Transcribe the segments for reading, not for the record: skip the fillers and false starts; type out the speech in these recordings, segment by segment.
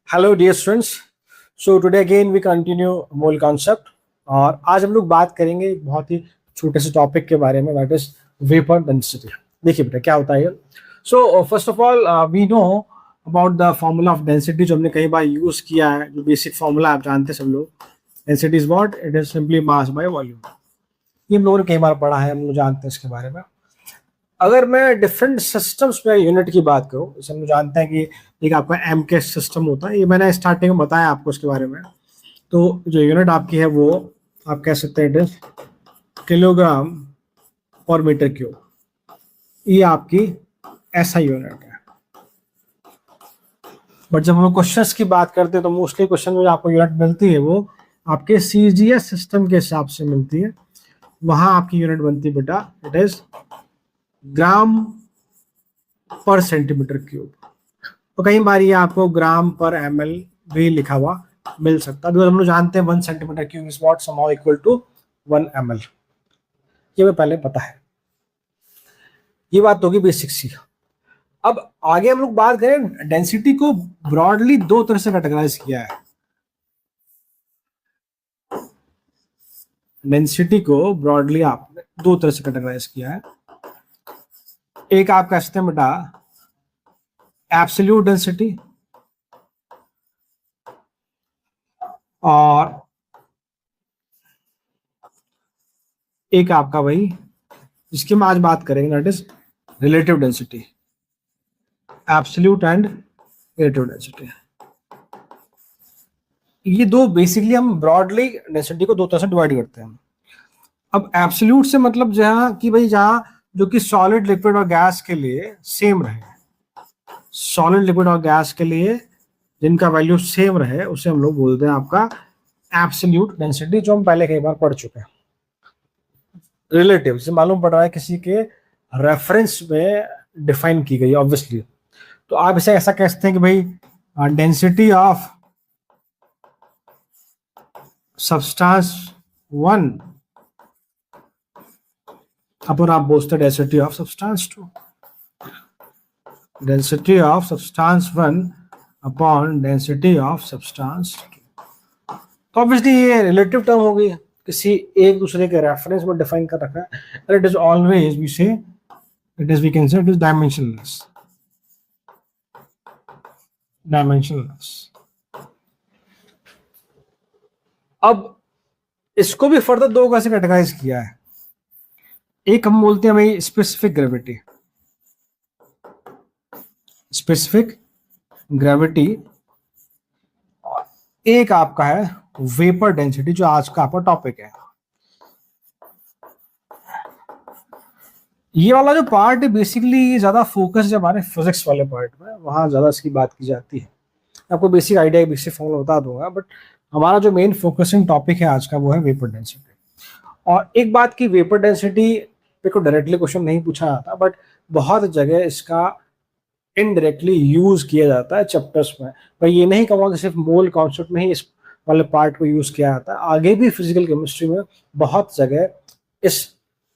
Hello dear students. So today again we continue mole concept और आज हम लोग बात करेंगे एक बहुत ही छोटे से टॉपिक के बारे में, दैट इज वेपर डेंसिटी। देखिए बेटा क्या होता है। So first of all we know about the formula of density जो हमने कई बार यूज किया है। जो बेसिक फॉर्मूला आप जानते हैं सब लोग, density is what, it is simply mass by volume. ये हम लोगों ने कई बार पढ़ा है, हम लोग जानते हैं इसके बारे में। अगर मैं डिफरेंट सिस्टम्स में यूनिट की बात करूं, जैसे हम जानते हैं कि एक आपका एम के सिस्टम होता है, ये मैंने स्टार्टिंग में बताया आपको इसके बारे में। तो जो यूनिट आपकी है वो आप कह सकते हैं इट इज किलोग्राम पर मीटर क्यूब। ये आपकी ऐसा यूनिट है। बट जब हम क्वेश्चंस की बात करते हैं तो मोस्टली क्वेश्चन में आपको यूनिट मिलती है वो आपके सीजीएस सिस्टम के हिसाब से मिलती है। वहां आपकी यूनिट बनती है बेटा, इट इज ग्राम पर सेंटीमीटर क्यूब। तो कई बार ये आपको ग्राम पर एमएल भी लिखा हुआ मिल सकता है। हम लोग जानते हैं 1 centimetre cube is what somehow equal to 1 ml। ये मैं पहले पता है, ये बात होगी बेसिक सी। अब आगे हम लोग बात करें, डेंसिटी को ब्रॉडली दो तरह से कैटेगराइज किया है। डेंसिटी को ब्रॉडली आपने दो तरह से कैटेगराइज किया है। एक आप कह सकते हैं बेटा एब्सोल्यूट डेंसिटी, और एक आपका वही जिसकी हम आज बात करेंगे, that is relative density. Absolute and relative density, ये दो बेसिकली हम ब्रॉडली डेंसिटी को दो तरह से डिवाइड करते हैं। अब एब्सोल्यूट से मतलब जहां कि भाई जहां जो कि सॉलिड, लिक्विड और गैस के लिए सेम रहे, सॉलिड, लिक्विड और गैस के लिए जिनका वैल्यू सेम रहे उसे हम लोग बोलते हैं आपका एब्सोल्यूट डेंसिटी, जो हम पहले कई बार पढ़ चुके हैं। रिलेटिव से मालूम पड़ रहा है किसी के रेफरेंस में डिफाइन की गई ऑब्वियसली। तो आप इसे ऐसा कह सकते हैं कि भाई डेंसिटी ऑफ सब्सटेंस 1 अपन आप बोलते हैं density of substance 2। Density of substance 1 upon density of substance 2। तो ऑब्वियसली ये रिलेटिव टर्म हो गई, किसी एक दूसरे के रेफरेंस में डिफाइन कर रखा है। It is always we say it is we can say it is dimensionless. Dimensionless. अब इसको भी फर्दर दो कैसे कैटेगराइज किया है। एक हम बोलते हैं भाई स्पेसिफिक ग्रेविटी। स्पेसिफिक ग्रेविटी, एक आपका है वेपर डेंसिटी, जो आज का आपका टॉपिक है। ये वाला जो पार्ट है बेसिकली ज्यादा फोकस जब हमारे फिजिक्स वाले पार्ट में, वहां ज्यादा इसकी बात की जाती है। आपको बेसिक आइडिया, बेसिक फॉर्मूला बता दूंगा, बट हमारा जो मेन फोकसिंग टॉपिक है आज का वो है वेपर डेंसिटी। और एक बात की, वेपर डेंसिटी पे को डायरेक्टली क्वेश्चन नहीं पूछा जाता, बट बहुत जगह इसका इनडायरेक्टली यूज किया जाता है चैप्टर्स में। मैं ये नहीं कहूँगा कि सिर्फ मोल कॉन्सेप्ट में ही इस वाले पार्ट को यूज किया जाता है, आगे भी फिजिकल केमिस्ट्री में बहुत जगह इस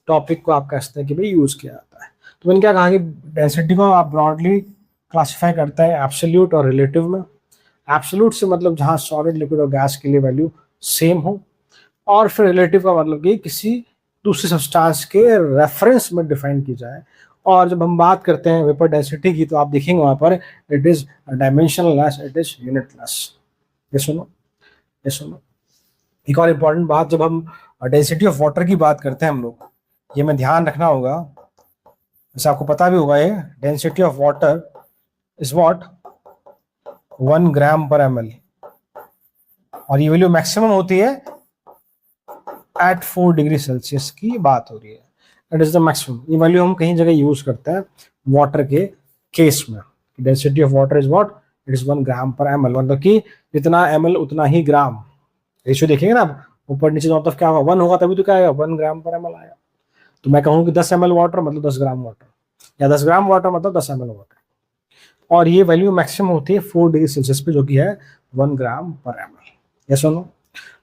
टॉपिक को आप कह सकते हैं कि भाई यूज किया जाता है। तो मैंने क्या कहा कि डेंसिटी को आप ब्रॉडली क्लासिफाई करते हैं एब्सोल्यूट और रिलेटिव में। एब्सोल्यूट से मतलब जहाँ सॉलिड, लिक्विड और गैस के लिए वैल्यू सेम हो, और फिर रिलेटिव का मतलब कि किसी दूसरे सब्सटेंस के रेफरेंस में डिफाइन की जाए। और जब हम बात करते हैं वेपर डेंसिटी की, तो आप देखेंगे वहां पर it is dimensionless, it is unitless. ये सुनो, ये सुनो। एक और इम्पॉर्टेंट बात, जब हम डेंसिटी ऑफ वाटर की बात करते हैं हम लोग, ये में ध्यान रखना होगा, जैसे आपको पता भी होगा, ये density of water is what 1 ग्राम पर ml, और ये वैल्यू मैक्सिमम होती है एट 4 डिग्री सेल्सियस की बात हो रही है। It is the maximum. ये वैल्यू हम कहीं जगह यूज करते हैं वाटर के केस में। Density of water is what, it is 1 ग्राम पर ml, मतलब कि जितना ml उतना ही ग्राम। रेशियो देखेंगे ना आप, ऊपर नीचे दोनों तरफ क्या होगा, 1 होगा तभी तो क्या आएगा, 1 ग्राम पर ml आएगा। तो मैं कहूँ कि 10 ml वाटर मतलब 10 ग्राम वाटर, या 10 ग्राम वाटर मतलब 10 ml वाटर। और ये वैल्यू मैक्सिमम होती है 4 डिग्री सेल्सियस पे, जो कि है 1 ग्राम पर ml। यस सुनो।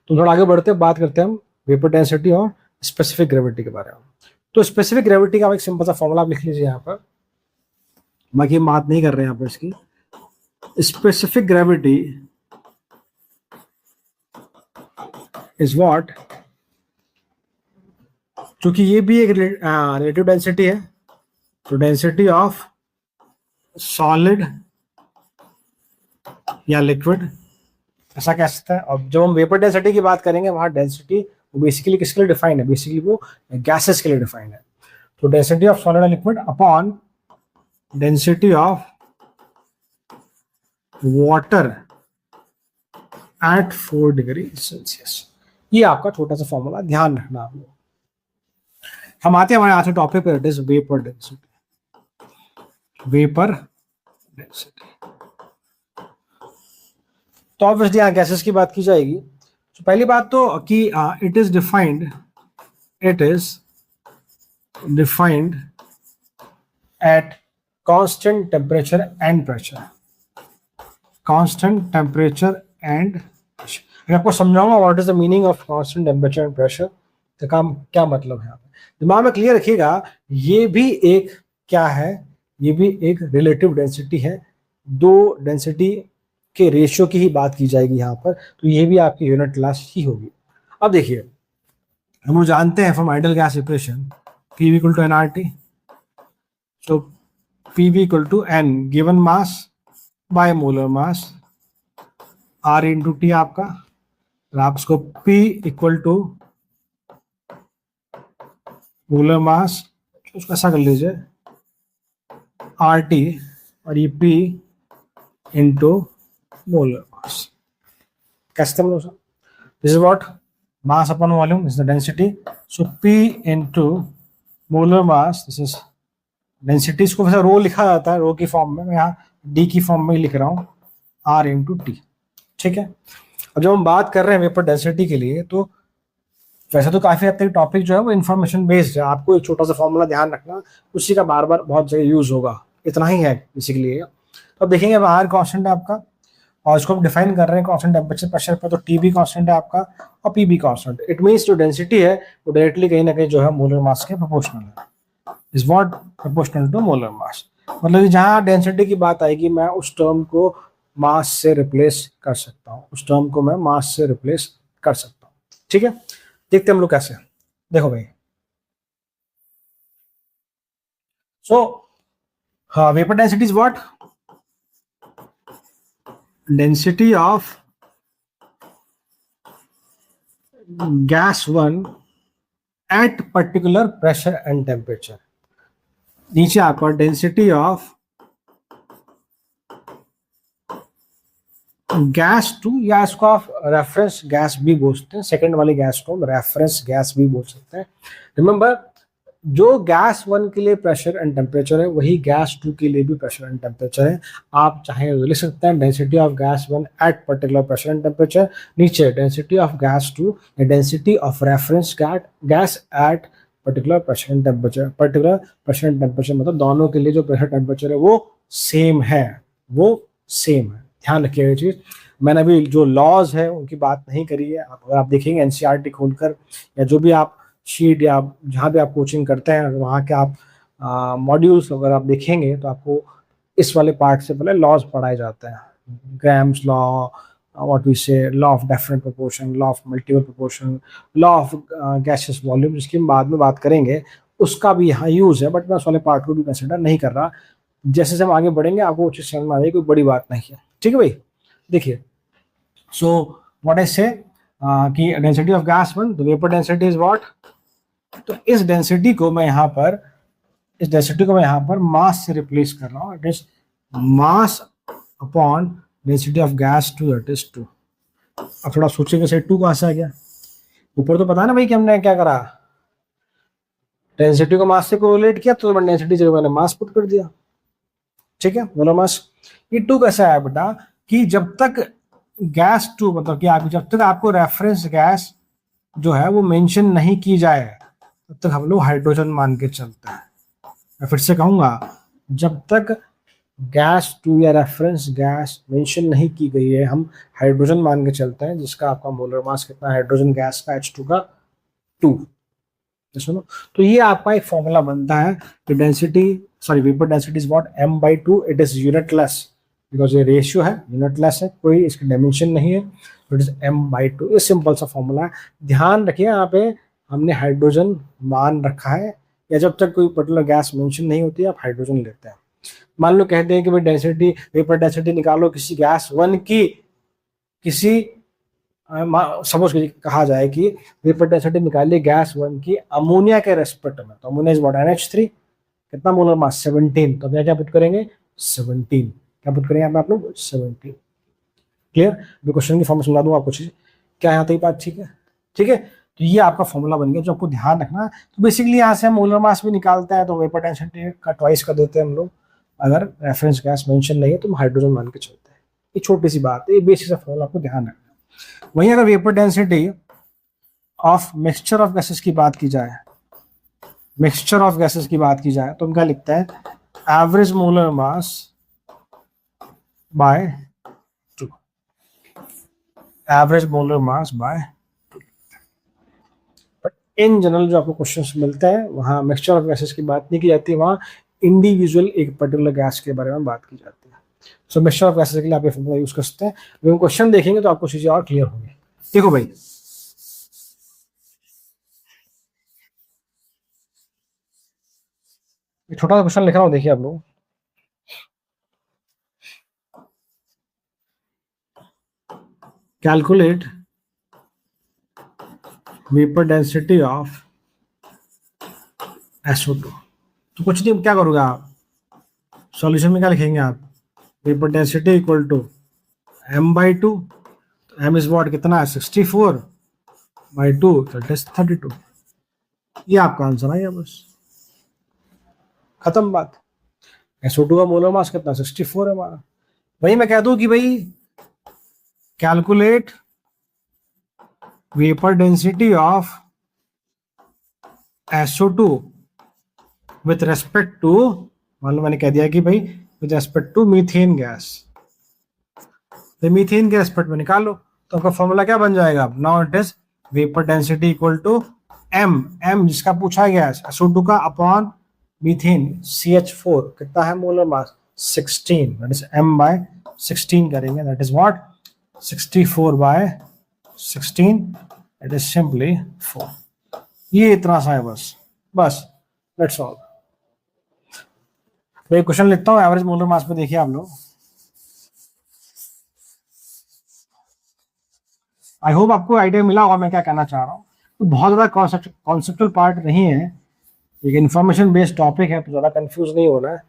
तो थोड़ा आगे बढ़ते हैं, बात करते हैं हम वेपर डेंसिटी और स्पेसिफिक ग्रेविटी के बारे में। तो स्पेसिफिक ग्रेविटी का एक सिंपल सा फॉर्मूला आप लिख लीजिए यहाँ पर, बाकी बात नहीं कर रहे हैं यहाँ पर इसकी। स्पेसिफिक ग्रेविटी इज व्हाट, क्योंकि ये भी एक रिलेटिव डेंसिटी है, तो डेंसिटी ऑफ सॉलिड या लिक्विड ऐसा कह सकता है। और जब हम वेपर डेंसिटी की बात करेंगे वहां डेंसिटी वो बेसिकली किसके लिए डिफाइन है, बेसिकली वो गैसेस के लिए डिफाइन है। तो density of solid and liquid upon density of water at 4 degree Celsius. ये आपका छोटा सा फॉर्मूला ध्यान रखना आप लोग। हम आते हैं हमारे आज के टॉपिक पर, it is vapour density. Vapour density तो ऑब्वियसली यहाँ गैसेस की बात की जाएगी। तो पहली बात तो कि it is defined at constant temperature and pressure. Constant temperature and pressure, मैं आपको समझाऊंगा what is the meaning of constant temperature and pressure, तो काम क्या मतलब है, दिमाग में क्लियर रखिएगा। ये भी एक क्या है, ये भी एक रिलेटिव डेंसिटी है, दो डेंसिटी के रेशियो की ही बात की जाएगी यहाँ पर, तो ये भी आपकी यूनिट क्लास ही होगी। अब देखिए हम लोग जानते हैं from ideal gas equation P equal to nRT, तो P equal to n given mass by molar mass R into T आपका, और आप इसको P equal to molar mass उसको ऐसा कर लीजिए RT और ये P इंटू मोलर मास। कैसे हम लोग, this is what mass upon volume is the density, so P into molar mass this is density. इसको वैसे रो लिखा जाता है, रो की फॉर्म में, मैं यहाँ डी की फॉर्म में लिख रहा हूँ R इंटू टी, ठीक है। अब जब हम बात कर रहे हैं वेपर डेंसिटी के लिए, तो वैसे तो काफी हद तक टॉपिक जो है वो इन्फॉर्मेशन बेस्ड है, आपको एक छोटा सा फॉर्मूला ध्यान रखना, उसी का बार बार बहुत जगह यूज होगा, इतना ही है बेसिकली। तो अब देखेंगे R कांस्टेंट है आपका, और इसको हम डिफाइन कर रहे हैं कांस्टेंट टेम्परेचर प्रेशर पर, तो टी भी कांस्टेंट है आपका और पी भी कांस्टेंट। इट मींस जो डेंसिटी है वो डायरेक्टली कहीं ना कहीं जो है मोलर मास के प्रोपोर्शनल है, is what proportional to molar mass. मतलब जहां डेंसिटी की बात आएगी मैं उस टर्म को मास से रिप्लेस कर सकता हूँ, उस टर्म को मैं मास से रिप्लेस कर सकता हूँ, ठीक है। देखते हैं हम लोग कैसे, देखो भाई। सो हाँ, vapour density is what, density of gas 1 at particular pressure and temperature। नीचे आपका density of गैस 2, या इसको आप रेफरेंस गैस भी बोल सकते हैं, सेकेंड वाली गैस को हम रेफरेंस गैस भी बोल सकते हैं। रिमेंबर, जो गैस 1 के लिए प्रेशर एंड टेम्परेचर है वही गैस 2 के लिए भी प्रेशर एंड टेम्परेचर है। आप चाहे लिख सकते हैं density of gas 1 at particular pressure and temperature, नीचे डेंसिटी ऑफ गैस 2 या density of reference gas at particular pressure and temperature. Particular pressure and temperature मतलब दोनों के लिए जो प्रेशर टेम्परेचर है वो सेम है, वो सेम है, ध्यान रखिएगा ये चीज। मैंने अभी जो लॉज है उनकी बात नहीं करी है, अगर आप देखेंगे एनसीईआरटी खोलकर या जो भी आप शीट या जहाँ भी आप कोचिंग करते हैं वहाँ के आप मॉड्यूल्स अगर आप देखेंगे तो आपको इस वाले पार्ट से पहले लॉज पढ़ाए जाते हैं, ग्राम्स लॉ, व्हाट वी से, law of definite proportion, law of multiple proportion, law of gases volume, जिसकी हम बाद में बात करेंगे, उसका भी यहाँ यूज है, बट मैं उस वाले पार्ट को भी कंसिडर नहीं कर रहा। जैसे जैसे हम आगे बढ़ेंगे आपको वो चीज समझ में आ जाएगी, कोई बड़ी बात नहीं है, ठीक है भाई। देखिए, सो व्हाट आई से कि डेंसिटी ऑफ गैस 1, तो वेपर डेंसिटी इज व्हाट, तो इस डेंसिटी को मैं यहाँ पर मास से रिप्लेस कर रहा हूँ, it is mass upon density of gas 2 that is 2। अब थोड़ा सोचेंगे से 2 कहाँ से आ गया, ऊपर तो पता है ना भाई कि हमने क्या करा, डेंसिटी को मास से कोरिलेट किया, तो मैंने डेंसिटी जगह मैंने मास पुट कर दिया, ठीक है, बोलो मास। ये 2 कैसे आया बेटा, कि जब तक गैस 2 मतलब कि आप जब तक आपको रेफरेंस गैस जो है वो मेंशन नहीं की जाए तब तक हम लोग हाइड्रोजन मान के चलते हैं। मैं फिर से कहूंगा, जब तक गैस 2 या रेफरेंस गैस मेंशन नहीं की गई है हम हाइड्रोजन मान के चलते हैं, जिसका आपका मोलर मास कितना है हाइड्रोजन गैस का H2 का 2। सुनो, तो ये आपका एक फॉर्मूला बनता है कि density vapour density is what m/2, it is unitless, because ये रेशियो है, यूनिटलेस है, कोई इसकी डायमेंशन नहीं है, तो इट इज m/2। ये सिंपल सा फॉर्मूला है। ध्यान रखिए यहाँ पे हमने हाइड्रोजन मान रखा है, या जब तक कोई पर्टिकुलर गैस मेंशन नहीं होती आप हाइड्रोजन लेते हैं। मान लो कहते हैं कि भाई डेंसिटी, वेपर डेंसिटी निकालो किसी गैस वन की, किसी सपोज कहा जाए कि वेपर डेंसिटी निकालिए गैस वन की अमोनिया के रेस्पेक्ट में, तो अमोनिया इज व्हाट, NH3, कितना मोलर मास 17, तो अब क्या पुट करेंगे 17, क्या पुट करेंगे आप लोग 17। क्लियर? मैं क्वेश्चन की फॉर्म समझा दूंगा आपको चीज, क्या यहाँ तक बात ठीक है? ठीक है, तो ये आपका फॉर्मूला बन गया जो आपको ध्यान रखना है। तो बेसिकली यहाँ से हम मोलर मास भी निकालते हैं, तो वेपर डेंसिटी का ट्वाइस कर देते हैं हम लोग। अगर रेफरेंस गैस मेंशन नहीं है तो हम हाइड्रोजन मान के चलते हैं। ये छोटी सी बात है, ये बेसिक सा फॉर्मूला आपको ध्यान रखना है। वहीं अगर vapour density of mixture of gases की बात की जाए, मिक्सचर ऑफ गैसेस की बात की जाए, तो हम क्या लिखते हैं, average molar mass by 2, average molar mass bye. But in general जो आपको क्वेश्चंस मिलते हैं वहाँ मिक्सचर ऑफ गैसेस की बात नहीं की जाती, वहाँ इंडिविजुअल एक पर्टिकुलर गैस के बारे में बात की जाती है। सो मिक्सचर ऑफ गैसेस के लिए आप ये फॉर्मूला यूज कर सकते हैं। जब हम क्वेश्चन देखेंगे तो आपको चीजें और क्लियर होंगी। देखो भाई, छोटा सा क्वेश्चन लिख रहा हूँ, देखिए आप लोग। Calculate vapour density of SO2। तो कुछ नहीं, क्या करोगे आप, सॉल्यूशन में क्या लिखेंगे आप, vapour density equal to m/2, m is what, कितना है 64/2, दैट इज 32। ये आपका आंसर है, बस खत्म बात। SO2 का मोलर मास कितना 64 है हमारा। वही मैं कह दूं कि भाई calculate vapour density of SO2 with respect to, मान लो मैंने कह दिया कि भाई with respect to methane gas, तो मीथेन के रेस्पेक्ट में निकालो, तो आपका फॉर्मूला क्या बन जाएगा, now it is vapour density equal to m जिसका पूछा गया है SO2 का अपॉन मीथेन CH4, कितना है molar mass 16, that is m/16 करेंगे, that is what 64/16, that is simply 4। ये इतना सा है, बस लेट्स ऑल। तो एक क्वेश्चन लिखता हूँ एवरेज मोलर मास पे, देखिए आप लोग। आई होप आपको आइडिया मिला होगा मैं क्या कहना चाह रहा हूँ। तो बहुत ज़्यादा कॉन्सेप्चुअल पार्ट नहीं है, एक इन्फॉर्मेशन बेस्ड टॉपिक है, तो ज़्यादा कंफ्यूज नहीं होना है,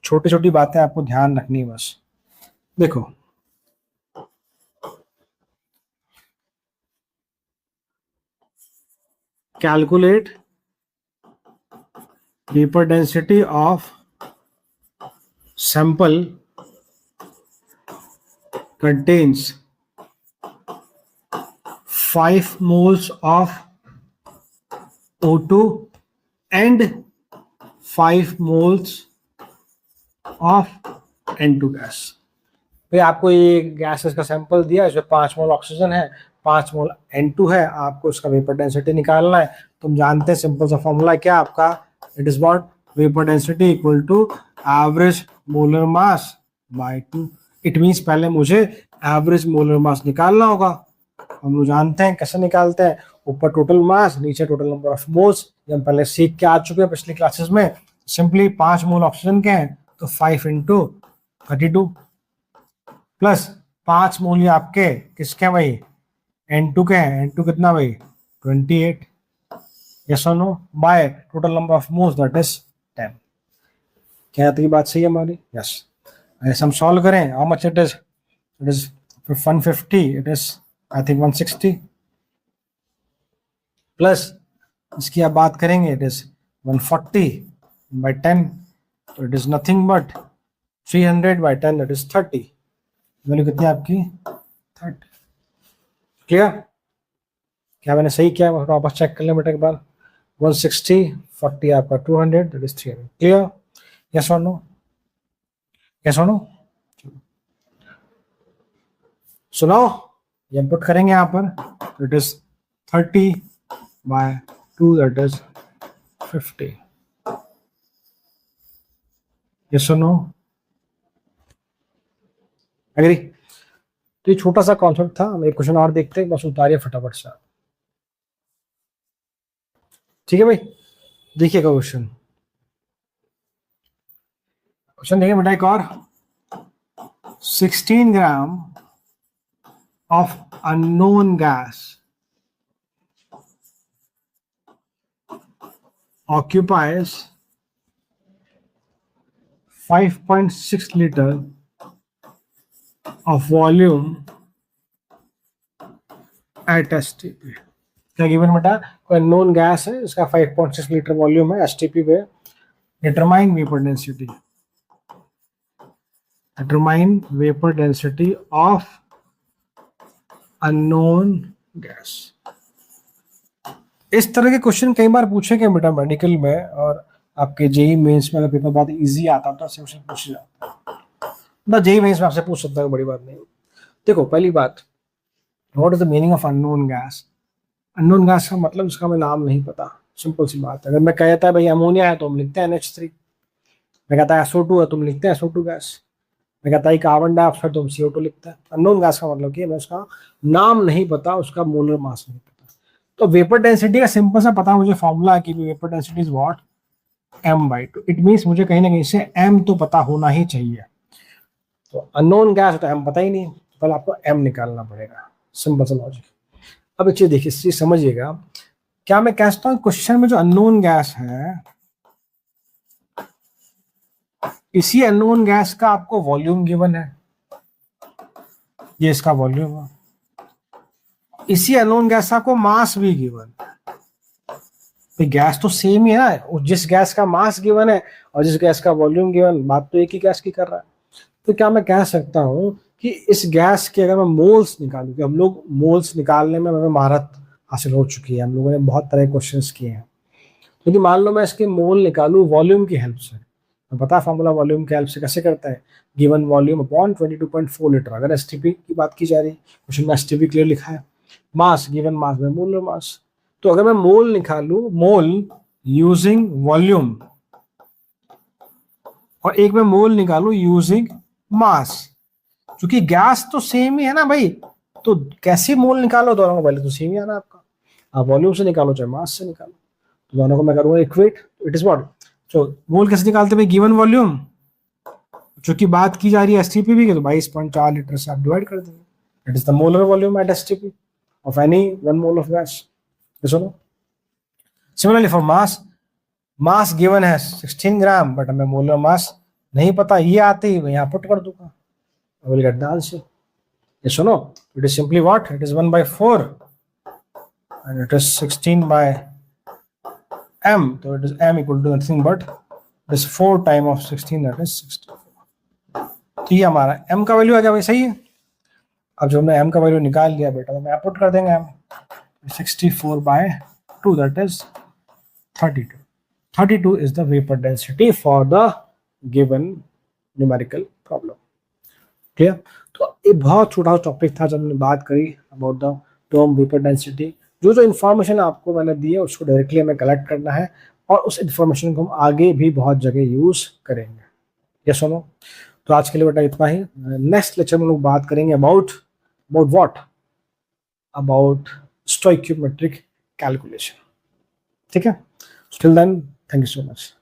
छोटी छोटी बातें आपको ध्यान रखनी है बस। देखो calculate vapour density of sample contains 5 moles of O2 and 5 moles of N2 gas. भाई आपको ये गैसेस का सैंपल दिया, इसमें 5 मोल ऑक्सीजन है, 5 मोल N2 है, आपको इसका वेपर डेंसिटी निकालना है। तुम जानते हैं सिंपल सा फॉर्मूला क्या आपका, it is what, vapour density equal to average molar mass by 2। It means पहले मुझे एवरेज मोलर मास निकालना होगा। हम लोग जानते हैं कैसे निकालते हैं, ऊपर टोटल मास, नीचे टोटल नंबर ऑफ मोल्स, ये हम पहले सीख के आ चुके हैं पिछली क्लासेस में। सिंपली 5 मोल ऑक्सीजन के हैं तो 5 × 32 प्लस 5 मोल ये आपके किसके हैं भाई, N2 के हैं, N2 कितना भाई 28, यस और no, by total number of moles that is 10। क्या तो ये बात सही है हमारी, यस। ऐसे हम सॉल्व करें, how much it is 150, it is I think 160, plus इसकी आप बात करेंगे इट इज 140/10, तो it is nothing but 300/10, that is 30। Value कितनी आपकी 30। क्लियर? क्या मैंने सही किया, वापस चेक कर लें बेटा एक बार। 160, 40 आपका 200, दैट इज 300। क्लियर? यस और नो, यस और नो। सुनाओ, ये पुट करेंगे यहाँ पर, it is 30/2, that is 50। Yes और नो, एग्री? तो ये छोटा सा कॉन्सेप्ट था, हम एक क्वेश्चन और देखते हैं, बस उतारिए फटाफट से। ठीक है भाई, देखिएगा क्वेश्चन। क्वेश्चन देखिए बेटा एक और। 16 ग्राम of unknown gas occupies 5.6 liter of volume at STP। क्या गिवन बेटा? कोई अननोन गैस है, इसका 5.6 लीटर वॉल्यूम है, एसटीपी पे। Determine vapour density, determine vapour density of unknown gas. इस तरह के क्वेश्चन कई बार पूछे गए बेटा मेडिकल में, और आपके जेई मेंस में अगर पेपर बहुत इजी आता तो ऐसे क्वेश्चन पूछ जाता है। जेई मेंस में आपसे पूछ सकता है, बड़ी बात नहीं। देखो पहली बात, what is the meaning of unknown gas? Unknown gas का मतलब इसका हमें नाम नहीं पता, सिंपल सी बात है। अगर मैं कहता है भाई अमोनिया है तो हम लिखते हैं NH3, मैं कहता है SO2 है तो हम लिखते हैं SO2 गैस, मैं कहता है कार्बन डाइऑक्साइड तो हम CO2 लिखते हैं। अननोन गैस का मतलब कि हमें उसका नाम नहीं पता, उसका मोलर मास नहीं पता। तो वेपर डेंसिटी का सिंपल सा पता मुझे फॉर्मूला है कि vapour density is what, m/2। It means मुझे कहीं ना कहीं से m तो पता होना ही चाहिए। तो अननोन गैस तो m पता ही नहीं, तो पहले आपको m निकालना पड़ेगा, सिंपल सा लॉजिक। अब एक चीज देखिए, इस चीज समझिएगा, क्या मैं कहता हूँ क्वेश्चन में जो अननोन गैस है, इसी अननोन गैस का आपको वॉल्यूम गिवन है, ये इसका वॉल्यूम है। इसी अननोन गैस का आपको मास भी गिवन है। गैस तो सेम ही है ना, जिस गैस का मास गिवन है और जिस गैस का वॉल्यूम गिवन, बात तो एक ही गैस की कर रहा है। तो क्या मैं कह सकता हूँ कि इस गैस के अगर मैं मोल्स निकालूं, कि हम लोग मोल्स निकालने में हमें महारत हासिल हो चुकी है, हम लोगों ने बहुत तरह के क्वेश्चंस किए हैं। क्योंकि मान लो मैं इसके मोल निकालूं वॉल्यूम की हेल्प से, मैं पता फॉर्मूला वॉल्यूम की हेल्प से कैसे करता है, गिवन वॉल्यूम अपॉन 22.4 लीटर। अगर एसटीपी की बात की जा रही है, क्वेश्चन में एसटीपी क्लियर लिखा है, मास गिवन मास में मोलर मास। तो अगर मैं मोल निकालूं, मोल यूजिंग वॉल्यूम, और एक मैं मोल निकालूं यूजिंग मास, क्योंकि गैस तो सेम ही है ना भाई, तो कैसे मोल निकालो, दोनों को पहले तो सेम ही आना आपका। आप वॉल्यूम से निकालो चाहे मास से निकालो, तो दोनों को मैं करूंगा इक्वेट, इट इज व्हाट। तो मोल कैसे निकालते भाई, गिवन वॉल्यूम, चूंकि बात की जा रही है एसटीपी भी, तो 22.4 लीटर से आप डिवाइड कर देंगे, it is the molar volume at STP of any one mole of gas. सुनो, similarly for mass, mass given है 16 ग्राम, बट हमें मोलर मास नहीं पता, ये आते ही मैं यहाँ पुट कर दूंगा, I will get the answer. ये सुनो, it is simply what, it is 1/4 and it is 16 by m, so it is m equal to nothing but it is 4 time of 16, that is 64। तो ये हमारा m का value आ गया भाई, सही है। अब जो हमने m का वैल्यू निकाल लिया बेटा, तो मैं पुट कर देंगे m 64/2, that is 32। 32 is the vapor density for the given numerical problem। Clear? तो ये बहुत छोटा सा टॉपिक था जब हमने बात करी about the term vapour density. जो जो इन्फॉर्मेशन आपको मैंने दी है उसको डायरेक्टली हमें कलेक्ट करना है, और उस इन्फॉर्मेशन को हम आगे भी बहुत जगह यूज करेंगे। ये सुनो, तो आज के लिए बेटा इतना ही। नेक्स्ट लेक्चर में लोग बात करेंगे about what, about stoichiometric calculation. ठीक है, till then thank you so much.